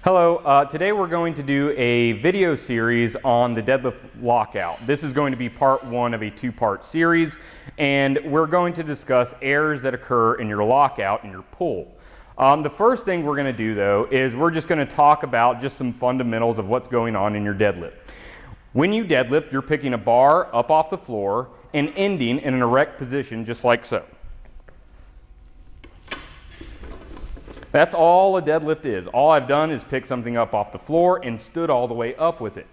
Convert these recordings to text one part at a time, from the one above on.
Hello, today we're going to do a video series on the Deadlift Lockout. This is going to be part one of a two-part series, and we're going to discuss errors that occur in your lockout and your pull. The first thing we're going to do though is we're just going to talk about just some fundamentals of what's going on in your deadlift. When you deadlift, you're picking a bar up off the floor and ending in an erect position just like so. That's all a deadlift is. All I've done is pick something up off the floor and stood all the way up with it.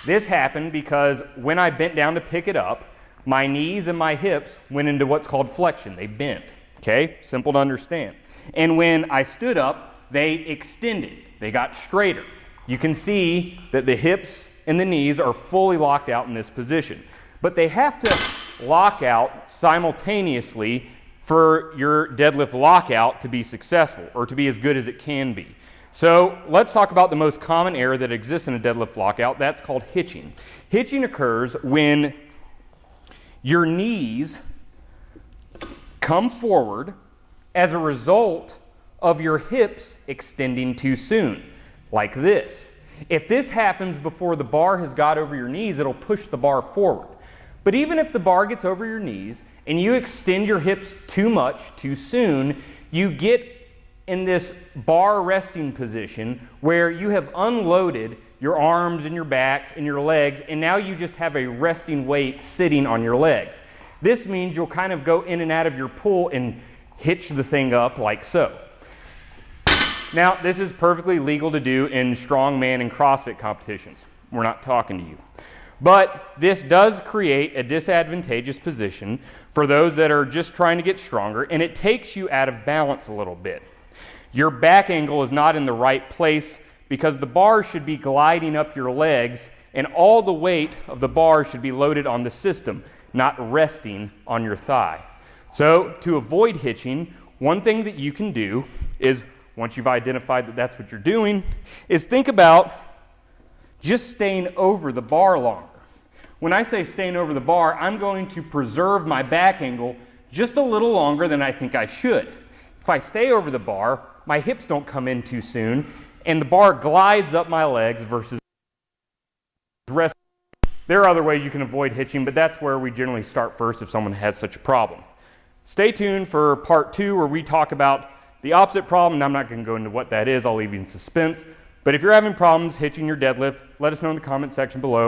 This happened because when I bent down to pick it up, my knees and my hips went into what's called flexion. They bent. Okay? Simple to understand. And when I stood up, they extended. They got straighter. You can see that the hips and the knees are fully locked out in this position. But they have to lock out simultaneously for your deadlift lockout to be successful or to be as good as it can be. So let's talk about the most common error that exists in a deadlift lockout. That's called hitching. Hitching occurs when your knees come forward as a result of your hips extending too soon, like this. If this happens before the bar has got over your knees, it'll push the bar forward. But even if the bar gets over your knees and you extend your hips too much, too soon, you get in this bar resting position where you have unloaded your arms and your back and your legs, and now you just have a resting weight sitting on your legs. This means you'll kind of go in and out of your pull and hitch the thing up like so. Now, this is perfectly legal to do in strongman and CrossFit competitions. We're not talking to you. But this does create a disadvantageous position for those that are just trying to get stronger, and it takes you out of balance a little bit. Your back angle is not in the right place because the bar should be gliding up your legs, and all the weight of the bar should be loaded on the system, not resting on your thigh. So to avoid hitching, one thing that you can do is, once you've identified that that's what you're doing, is think about just staying over the bar longer. When I say staying over the bar, I'm going to preserve my back angle just a little longer than I think I should. If I stay over the bar, my hips don't come in too soon, and the bar glides up my legs versus rest. There are other ways you can avoid hitching, but that's where we generally start first if someone has such a problem. Stay tuned for part two where we talk about the opposite problem, and I'm not going to go into what that is. I'll leave you in suspense. But if you're having problems hitching your deadlift, let us know in the comment section below.